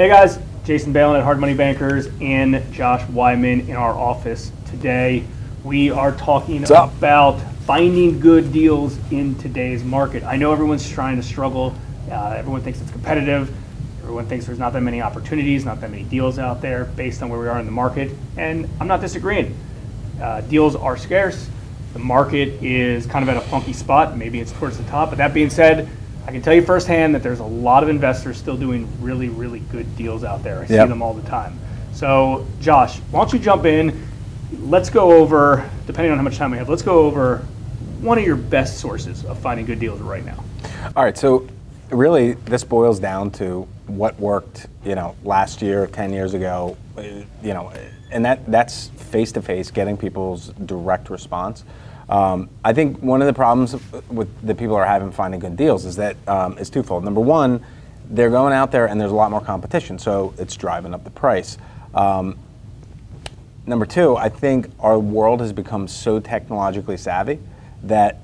Hey guys, Jason Balin at Hard Money Bankers and Josh Weidman in our office today. We are talking about finding good deals in today's market. I know everyone's trying to struggle. Everyone thinks it's competitive. Everyone thinks there's not that many opportunities, not that many deals out there based on where we are in the market. And I'm not disagreeing. Deals are scarce. The market is kind of at a funky spot. Maybe it's towards the top. But that being said, I can tell you firsthand that there's a lot of investors still doing really, really good deals out there. I see them all the time. So, Josh, why don't you jump in? Let's go over, depending on how much time we have, let's go over one of your best sources of finding good deals right now. All right, so really this boils down to what worked, last year, 10 years ago, and that's face-to-face, getting people's direct response. I think one of the problems that people are having finding good deals is that it's twofold. Number one, they're going out there and there's a lot more competition, so it's driving up the price. Number two, I think our world has become so technologically savvy that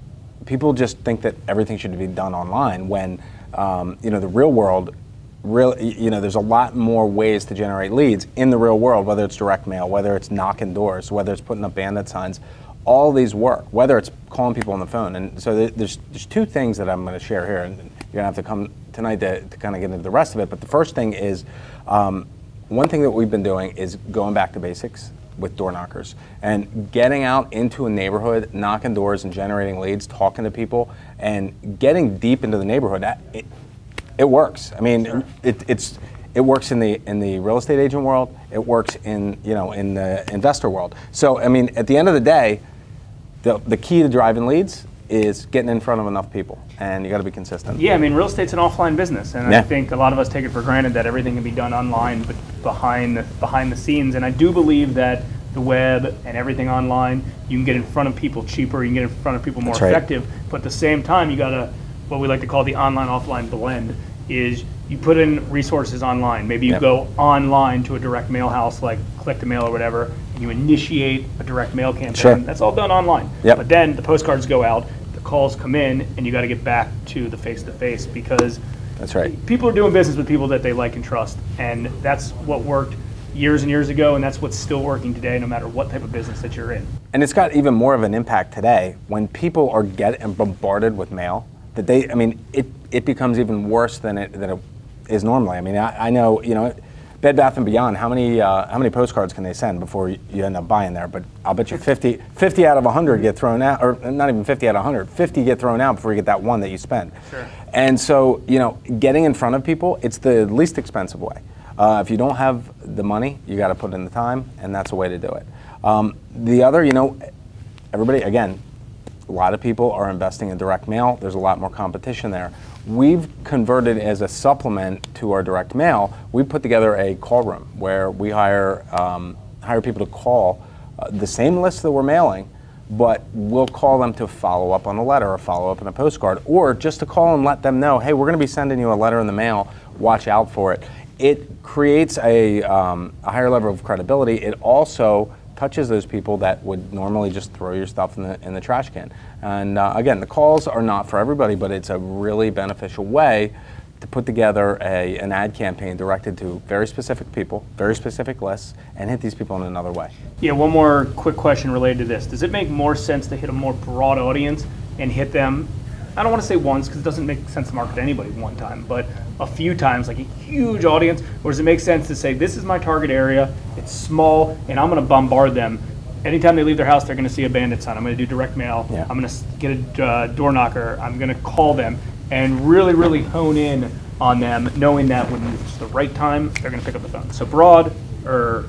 people just think that everything should be done online when, the real world, there's a lot more ways to generate leads in the real world, whether it's direct mail, whether it's knocking doors, whether it's putting up bandit signs. All these work, whether it's calling people on the phone. And so there's two things that I'm going to share here, and you're going to have to come tonight to kind of get into the rest of it. But the first thing is, one thing that we've been doing is going back to basics with door knockers and getting out into a neighborhood, knocking doors and generating leads, talking to people, and getting deep into the neighborhood. It works. I mean, sure. It works in the real estate agent world. It works in the investor world. So I mean, at the end of the day, the key to driving leads is getting in front of enough people, and you got to be consistent. Yeah, I mean, real estate's an offline business, and I think a lot of us take it for granted that everything can be done online, but behind the scenes. And I do believe that the web and everything online, you can get in front of people cheaper, you can get in front of people more effective. But at the same time, you got to, what we like to call the online-offline blend, is you put in resources online. Maybe you go online to a direct mail house like Click to Mail or whatever, and you initiate a direct mail campaign. Sure. That's all done online. Yep. But then the postcards go out, the calls come in, and you got to get back to the face-to-face because that's right. People are doing business with people that they like and trust, and that's what worked years and years ago, and that's what's still working today, no matter what type of business that you're in. And it's got even more of an impact today when people are getting bombarded with mail. That it becomes even worse than it is normally. I mean, I know, Bed Bath & Beyond, how many postcards can they send before you end up buying there? But I'll bet you 50 out of 100 get thrown out, or not even 50 out of 100, 50 get thrown out before you get that one that you spend. Sure. And so, getting in front of people, it's the least expensive way. If you don't have the money, you got to put in the time, and that's a way to do it. The other, everybody, again, a lot of people are investing in direct mail. There's a lot more competition there. We've converted as a supplement to our direct mail. We put together a call room where we hire people to call the same list that we're mailing, but we'll call them to follow up on a letter or follow up on a postcard, or just to call and let them know, hey, we're going to be sending you a letter in the mail. Watch out for it. It creates a higher level of credibility. It also touches those people that would normally just throw your stuff in the trash can. And again, the calls are not for everybody, but it's a really beneficial way to put together an ad campaign directed to very specific people, very specific lists, and hit these people in another way. Yeah, one more quick question related to this. Does it make more sense to hit a more broad audience and hit them, I don't want to say once because it doesn't make sense to market to anybody one time, but a few times, like a huge audience, or does it make sense to say, this is my target area, it's small, and I'm going to bombard them. Anytime they leave their house, they're going to see a bandit sign. I'm going to do direct mail. Yeah. I'm going to get a door knocker. I'm going to call them and really, really hone in on them, knowing that when it's the right time, they're going to pick up the phone. So broad or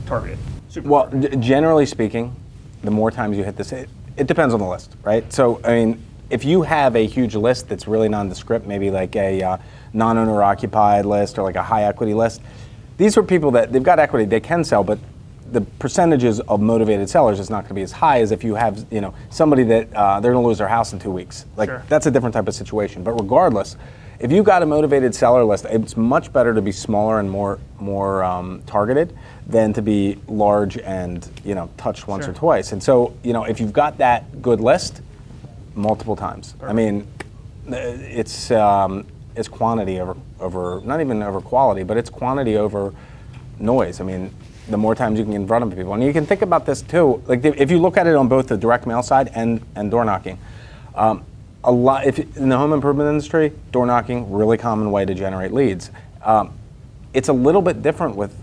targeted? Well, generally speaking, the more times you hit this, it depends on the list, right? So, I mean, if you have a huge list that's really nondescript, maybe like a non-owner occupied list or like a high equity list, these are people that they've got equity, they can sell, but the percentages of motivated sellers is not going to be as high as if you have somebody that they're going to lose their house in 2 weeks. Like That's a different type of situation. But regardless, if you've got a motivated seller list, it's much better to be smaller and more targeted than to be large and touched once or twice. And so if you've got that good list, multiple times. Perfect. I mean, it's is quantity over not even over quality, but it's quantity over noise. I mean, the more times you can get in front of people. And you can think about this too, like if you look at it on both the direct mail side and door knocking. A lot, in the home improvement industry, door knocking, really common way to generate leads. It's a little bit different with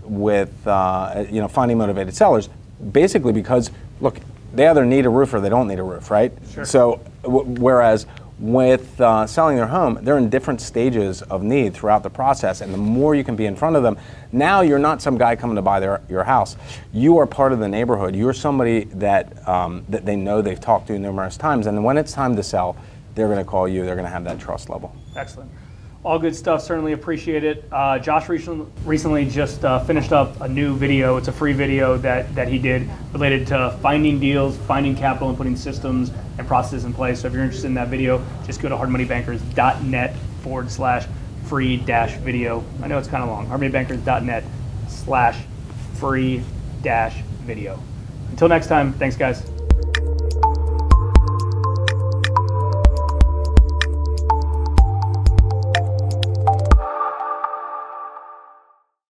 finding motivated sellers, basically because, look, they either need a roof or they don't need a roof, right? Sure. So, whereas with selling their home, they're in different stages of need throughout the process, and the more you can be in front of them, now you're not some guy coming to buy your house. You are part of the neighborhood. You're somebody that they know, they've talked to numerous times, and when it's time to sell, they're going to call you. They're going to have that trust level. Excellent. All good stuff. Certainly appreciate it. Josh recently just finished up a new video. It's a free video that he did related to finding deals, finding capital, and putting systems and processes in place. So if you're interested in that video, just go to hardmoneybankers.net/free-video. I know it's kind of long. hardmoneybankers.net/free-video. Until next time, thanks guys.